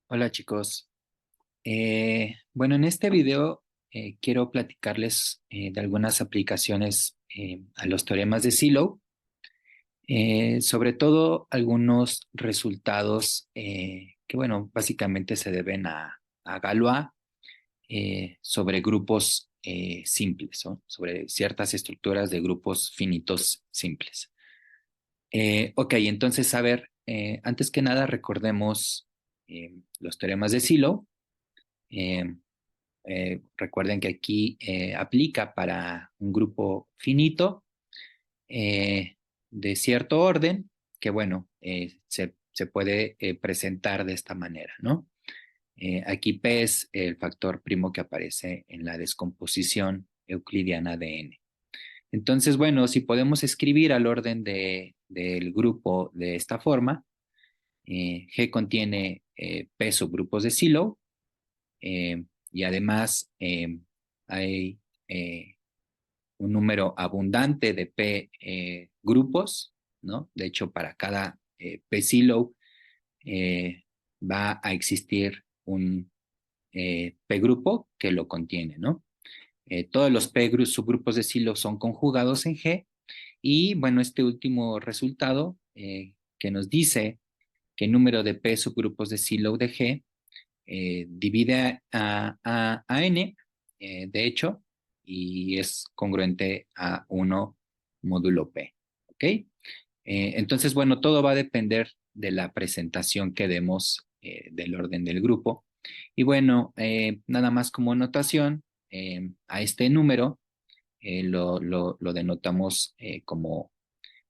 Hola chicos. Bueno, en este video quiero platicarles de algunas aplicaciones a los teoremas de Silo, sobre todo algunos resultados que, bueno, básicamente se deben a Galois sobre grupos simples, ¿no? Sobre ciertas estructuras de grupos finitos simples. Ok, entonces, a ver, antes que nada recordemos los teoremas de Silo. Eh, Recuerden que aquí aplica para un grupo finito de cierto orden, que bueno, se puede presentar de esta manera, ¿no? Aquí P es el factor primo que aparece en la descomposición euclidiana de N. Entonces, bueno, si podemos escribir al orden del grupo de esta forma, G contiene P subgrupos de Silo, y además hay eh, un número abundante de P grupos, ¿no? De hecho, para cada P silo eh, va a existir un P grupo que lo contiene, ¿no? Todos los subgrupos de silo son conjugados en G y, bueno, este último resultado que nos dice que el número de P subgrupos de silo de G divide a n, de hecho, y es congruente a 1 módulo P. ¿Ok? Entonces, bueno, todo va a depender de la presentación que demos del orden del grupo. Y bueno, nada más como notación, a este número lo denotamos como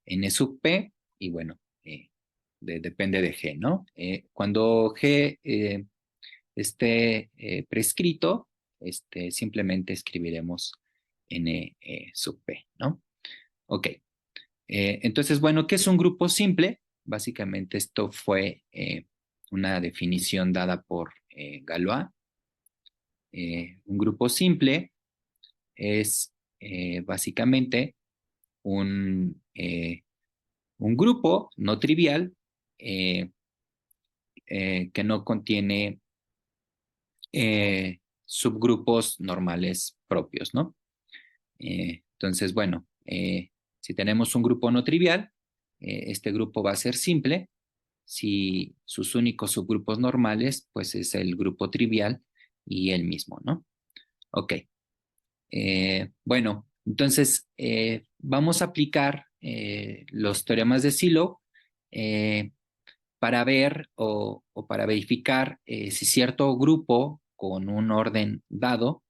n sub p, y bueno, depende de G, ¿no? Cuando G esté prescrito, simplemente escribiremos n sub p, ¿no? Ok. Entonces, bueno, ¿qué es un grupo simple? Básicamente esto fue una definición dada por Galois. Un grupo simple es básicamente un, eh, un grupo no trivial eh, que no contiene subgrupos normales propios, ¿no? Entonces, bueno, si tenemos un grupo no trivial, este grupo va a ser simple. Si sus únicos subgrupos normales, pues es el grupo trivial y el mismo, ¿no? Ok. Bueno, entonces vamos a aplicar los teoremas de Silo eh, para ver o para verificar si cierto grupo con un orden dado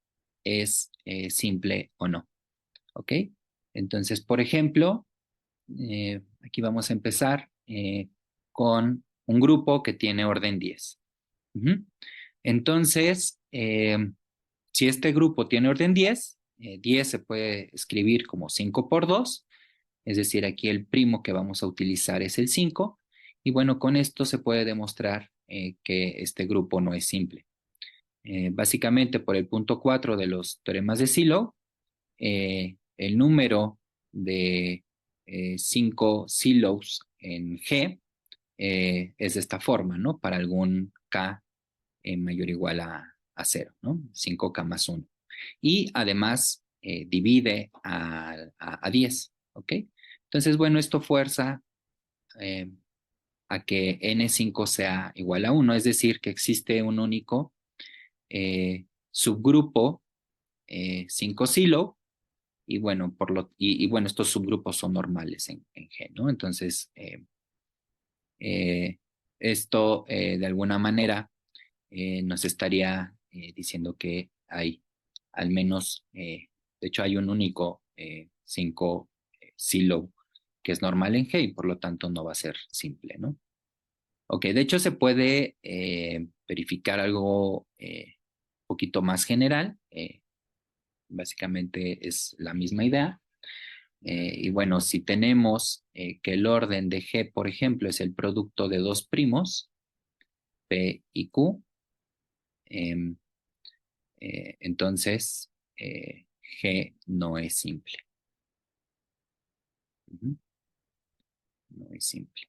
es simple o no. ¿Ok? Entonces, por ejemplo, aquí vamos a empezar con un grupo que tiene orden 10. Ujú. Entonces, si este grupo tiene orden 10, 10 se puede escribir como 5 por 2, es decir, aquí el primo que vamos a utilizar es el 5, y bueno, con esto se puede demostrar que este grupo no es simple. Básicamente, por el punto 4 de los teoremas de Silo, el número de 5 silos en G es de esta forma, ¿no? Para algún K mayor o igual a 0, ¿no? 5K más 1. Y además divide a 10, ¿ok? Entonces, bueno, esto fuerza eh, a que N5 sea igual a 1, es decir, que existe un único subgrupo 5 silo, y bueno, bueno, estos subgrupos son normales en G, ¿no? Entonces, eh, esto de alguna manera nos estaría diciendo que hay al menos, de hecho, hay un único 5 silo que es normal en G y por lo tanto no va a ser simple, ¿no? Ok, de hecho se puede verificar algo un poquito más general. Básicamente es la misma idea. Y bueno, si tenemos que el orden de G, por ejemplo, es el producto de dos primos, P y Q, em, entonces G no es simple. Ujú. No es simple.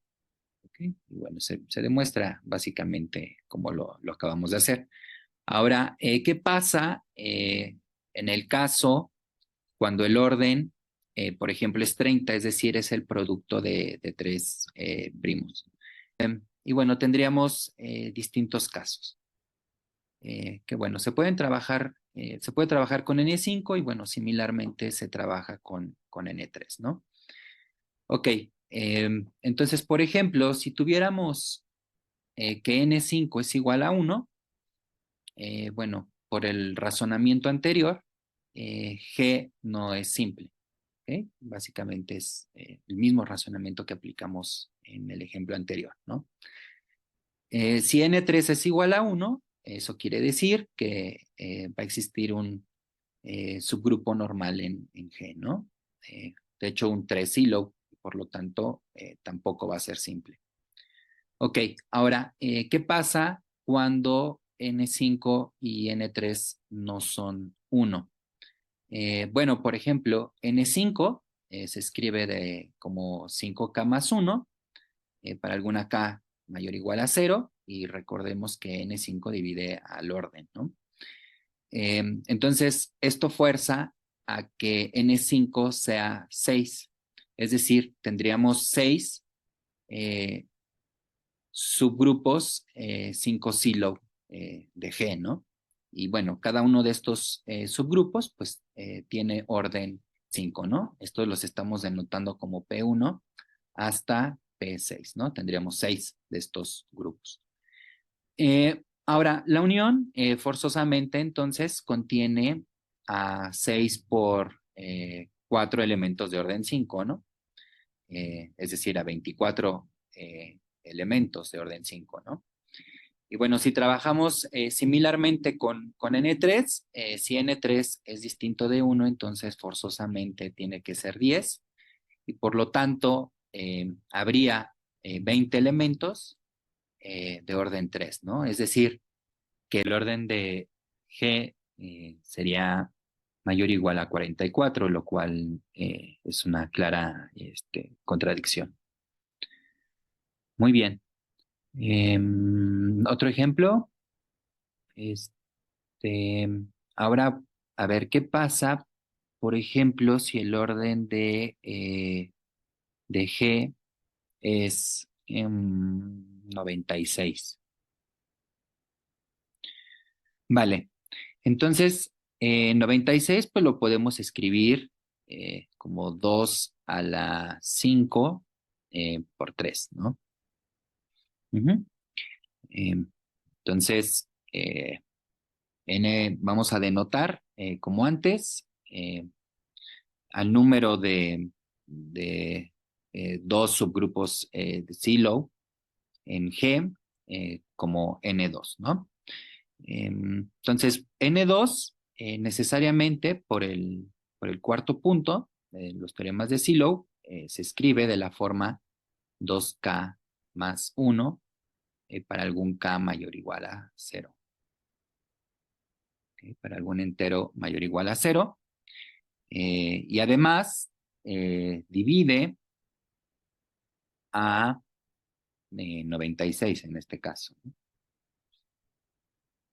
¿Ok? Y bueno, se demuestra básicamente como lo acabamos de hacer. Ahora, ¿qué pasa en el caso cuando el orden, por ejemplo, es 30, es decir, es el producto de tres primos? Y bueno, tendríamos distintos casos. Que bueno, se puede trabajar con N5 y bueno, similarmente se trabaja con N3, ¿no? Ok, entonces, por ejemplo, si tuviéramos que N5 es igual a 1, bueno, por el razonamiento anterior, G no es simple, ¿ok? Básicamente es el mismo razonamiento que aplicamos en el ejemplo anterior, ¿no? Si N3 es igual a 1, eso quiere decir que va a existir un subgrupo normal en G, ¿no? De hecho, un 3 silo, por lo tanto, tampoco va a ser simple. Ok, ahora, ¿qué pasa cuando N5 y N3 no son 1? Bueno, por ejemplo, N5 se escribe como 5K más 1 para alguna K mayor o igual a 0 y recordemos que N5 divide al orden, ¿no? Entonces, esto fuerza a que N5 sea 6, es decir, tendríamos 6 subgrupos 5 silo de G, ¿no? Y bueno, cada uno de estos subgrupos pues tiene orden 5, ¿no? Estos los estamos denotando como P1 hasta P6, ¿no? Tendríamos 6 de estos grupos. Ahora, la unión forzosamente entonces contiene a 6 por 4 elementos de orden 5, ¿no? Es decir, a 24 elementos de orden 5, ¿no? Y bueno, si trabajamos similarmente con N3, si N3 es distinto de 1, entonces forzosamente tiene que ser 10 y por lo tanto habría 20 elementos de orden 3, ¿no? Es decir, que el orden de G sería mayor o igual a 44, lo cual es una clara contradicción. Muy bien. Otro ejemplo. Este, ahora, a ver, ¿qué pasa, por ejemplo, si el orden de G es 96? Vale, entonces 96 pues lo podemos escribir como 2 a la 5 por 3, ¿no? Ujú. Em, entonces, vamos a denotar, como antes, al número de dos subgrupos de silo en G como N2, ¿no? Entonces, N2 necesariamente por el cuarto punto de los teoremas de Silo se escribe de la forma 2K más 1 para algún K mayor o igual a 0. ¿Okay? Para algún entero mayor o igual a 0. Y además divide a 96 en este caso, ¿no?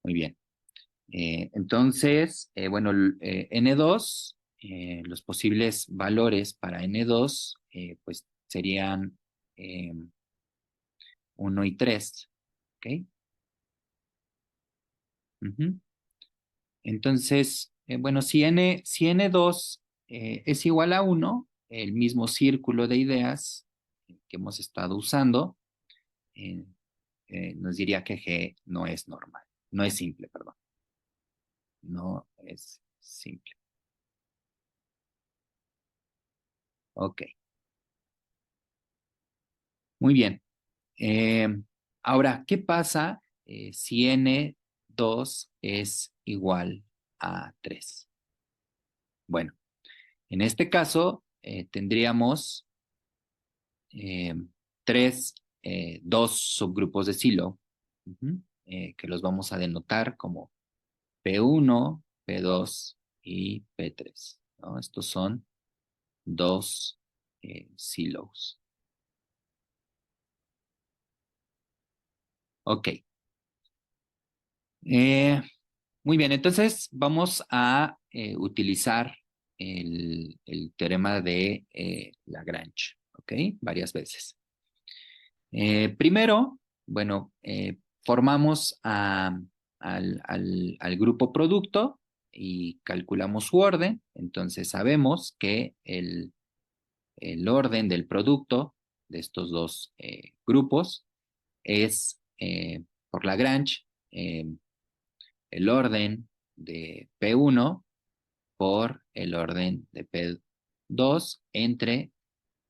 Muy bien. Entonces, bueno, N2, los posibles valores para N2, pues serían 1 y 3. ¿Ok? Ujú. Entonces, bueno, si N2 es igual a 1, el mismo círculo de ideas que hemos estado usando, eh, nos diría que G no es normal, no es simple, perdón, no es simple. Ok, muy bien. Eh, Ahora, ¿qué pasa si N2 es igual a 3? Bueno, en este caso tendríamos eh, dos subgrupos de silo, que los vamos a denotar como P1, P2 y P3, ¿no? Estos son dos silos. Ok. Muy bien, entonces vamos a utilizar el teorema de Lagrange, ¿ok? Varias veces. Primero, bueno, formamos al grupo producto y calculamos su orden. Entonces sabemos que el orden del producto de estos dos grupos es por Lagrange el orden de P1 por el orden de P2 entre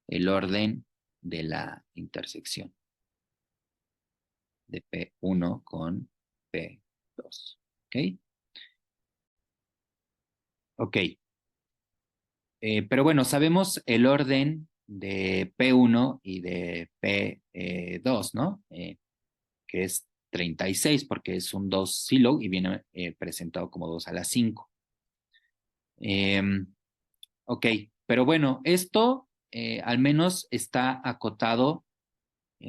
el orden de la intersección de P1 con P2. ¿Ok? Ok. Pero bueno, sabemos el orden de P1 y de P2, ¿no? Que es 36 porque es un 2 silo y viene presentado como 2 a la 5. Ok, pero bueno, esto al menos está acotado.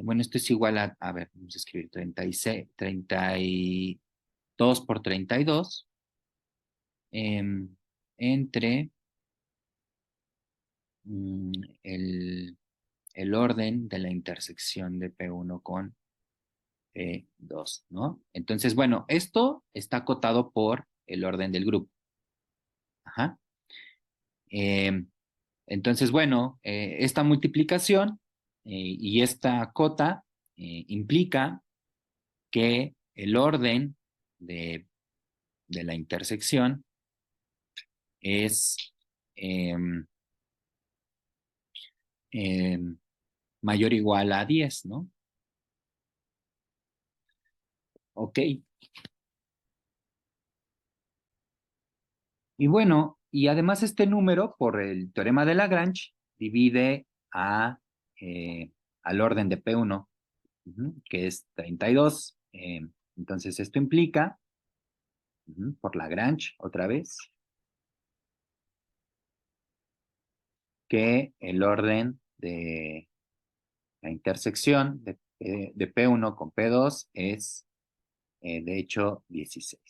Bueno, esto es igual a ver, vamos a escribir 36, 32 por 32 entre mm, el, el orden de la intersección de P1 con P2, ¿no? Entonces, bueno, esto está acotado por el orden del grupo. Ajá. Em, Entonces, bueno, esta multiplicación y esta cota implica que el orden de, de la intersección es eh, eh, mayor o igual a 10, ¿no? Ok. Y bueno, y además este número, por el teorema de Lagrange, divide eh, al orden de P1, que es 32. Entonces, esto implica, por Lagrange, otra vez, que el orden de la intersección de P1 con P2 es, de hecho, 16.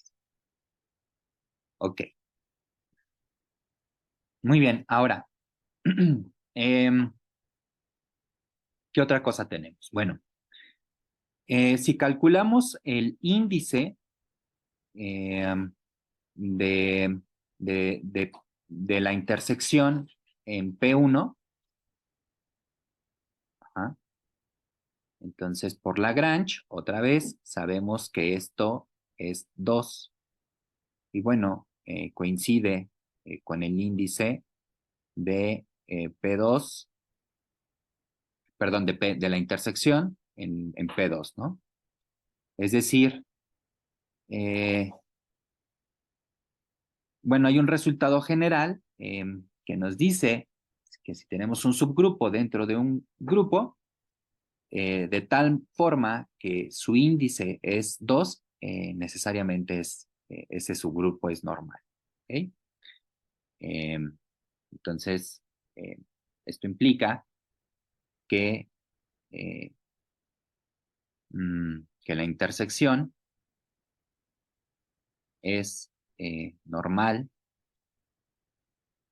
Ok, muy bien. Ahora, em, ¿qué otra cosa tenemos? Bueno, si calculamos el índice em, de, de, de, de la intersección en P1, ajá, entonces por Lagrange, otra vez, sabemos que esto es 2. Y bueno, coincide con el índice de P2, perdón, de la intersección en P2, ¿no? Es decir, eh, bueno, hay un resultado general que nos dice que si tenemos un subgrupo dentro de un grupo, de tal forma que su índice es 2, necesariamente ese subgrupo es normal. ¿Ok? Eh, entonces, eh, esto implica que, eh, que la intersección es normal,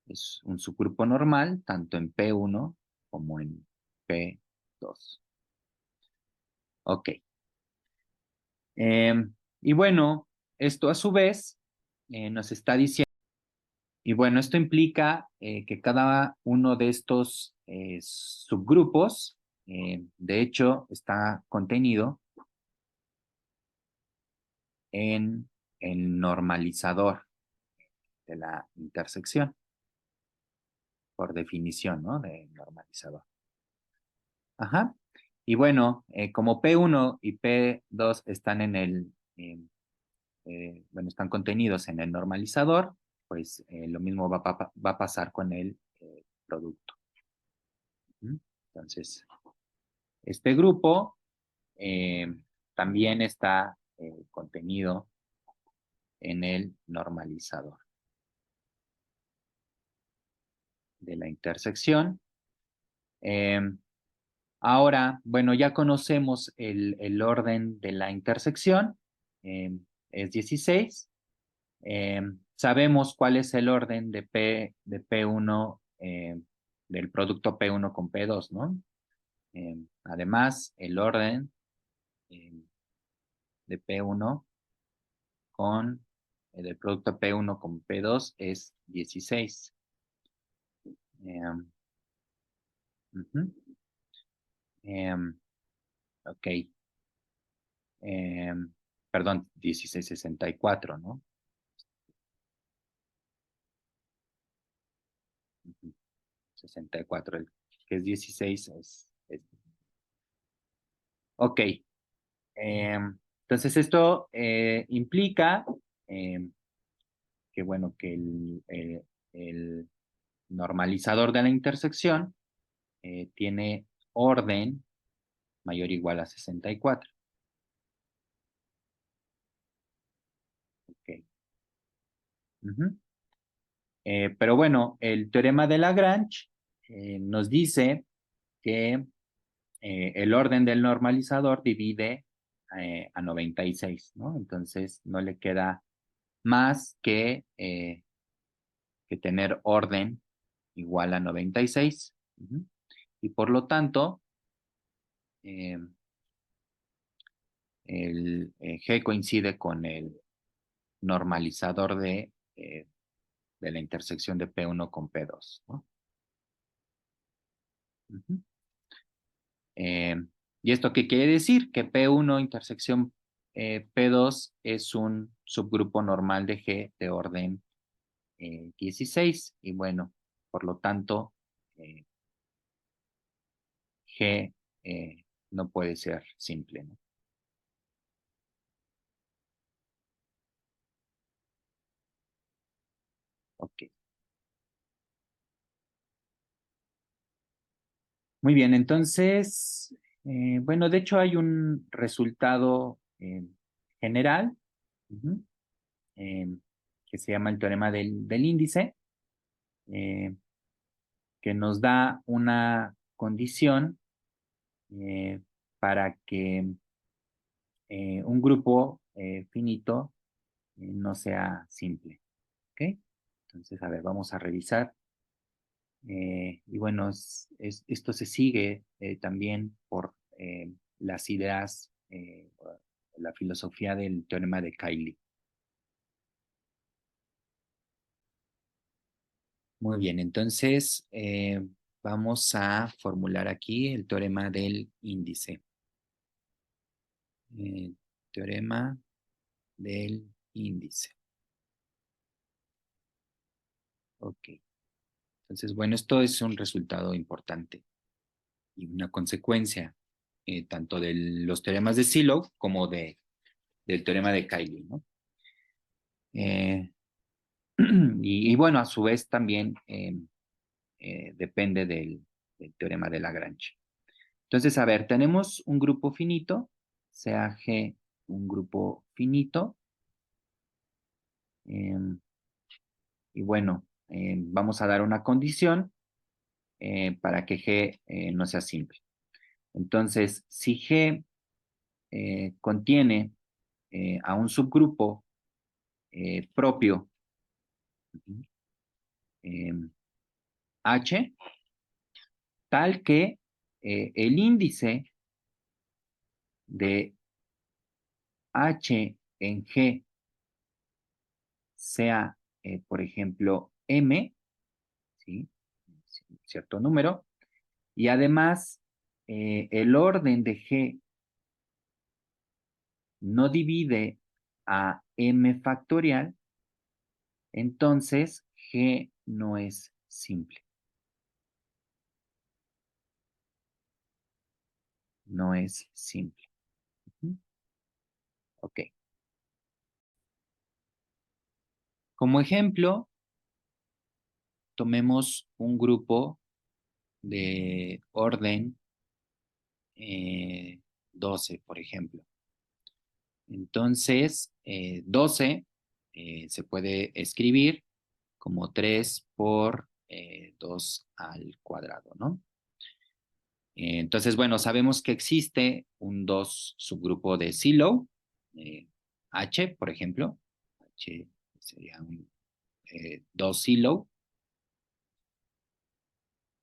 es un subgrupo normal, tanto en P1 como en P2. Ok. Eh, y bueno, esto a su vez nos está diciendo, y bueno, esto implica que cada uno de estos subgrupos, de hecho, está contenido en el normalizador de la intersección, por definición, ¿no? De normalizador. Ajá. Y bueno, como P1 y P2 están bueno, están contenidos en el normalizador, pues lo mismo va a pasar con el producto. Entonces, este grupo eh, también está contenido en el normalizador de la intersección. Ahora, bueno, ya conocemos el orden de la intersección, es 16. Sabemos cuál es el orden de P1, del producto P1 con P2, ¿no? Además, el orden eh, de P1 con del producto P1 con P2 es 16. Eh, ujú. Ok. Eh, Perdón, 1664, ¿no? Ujú. 64, el que es 16 Ok. Entonces esto implica eh, que, bueno, que el normalizador de la intersección tiene orden mayor o igual a 64. Ok. Ujú. Pero bueno, el teorema de Lagrange nos dice que el orden del normalizador divide a 96, ¿no? Entonces no le queda más que tener orden igual a 96. Ujú. Y por lo tanto, eh, el G coincide con el normalizador de la intersección de P1 con P2, ¿no? Ujú. Eh, ¿Y esto qué quiere decir? Que P1 intersección P2 es un subgrupo normal de G de orden 16. Y bueno, por lo tanto, eh, G no puede ser simple, ¿no? Ok. Muy bien, entonces, bueno, de hecho hay un resultado general, ujú, eh, que se llama el teorema del índice, eh, que nos da una condición eh, para que un grupo finito no sea simple. ¿Ok? Entonces, a ver, vamos a revisar. Y bueno, esto se sigue también por las ideas, la filosofía del teorema de Cayley. Muy bien, entonces vamos a formular aquí el teorema del índice. Eh, Teorema del índice. Ok, entonces, bueno, esto es un resultado importante y una consecuencia tanto de los teoremas de Sylow como del teorema de Cayley, ¿no? Eh, y bueno, a su vez también depende del teorema de Lagrange. Entonces, a ver, tenemos un grupo finito, sea G un grupo finito, eh, y bueno, vamos a dar una condición para que G no sea simple. Entonces, si G contiene a un subgrupo propio eh, H, tal que el índice de H en G sea, por ejemplo, M, ¿sí? Cierto número, y además el orden de G no divide a M factorial, entonces G no es simple, no es simple. Ok. Como ejemplo, tomemos un grupo de orden 12, por ejemplo. Entonces, 12 se puede escribir como 3 por 2 al cuadrado, ¿no? Entonces, bueno, sabemos que existe un 2 subgrupo de Silo, H, por ejemplo. H sería un 2 Silo.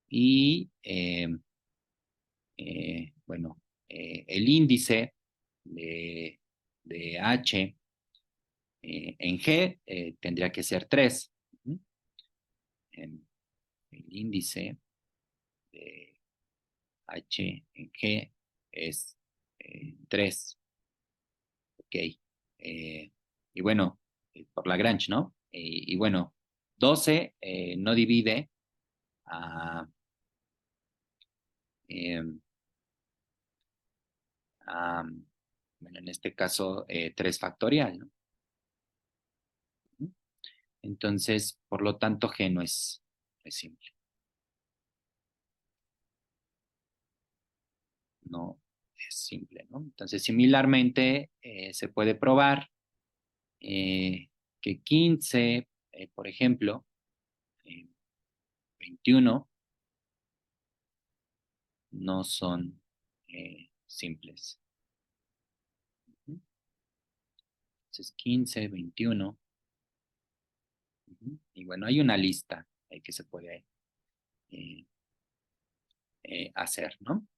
Y, bueno, el índice de H en G tendría que ser 3. El índice de H en G es 3. Ok. Y bueno, por Lagrange, ¿no? Y bueno, 12 no divide a, eh, a, bueno, en este caso, 3 factorial, ¿no? Entonces, por lo tanto, G no es simple. No es simple, ¿no? Entonces, similarmente, se puede probar que 15, por ejemplo, eh, 21 no son simples. Entonces, 15, 21. Y bueno, hay una lista que se puede hacer, ¿no?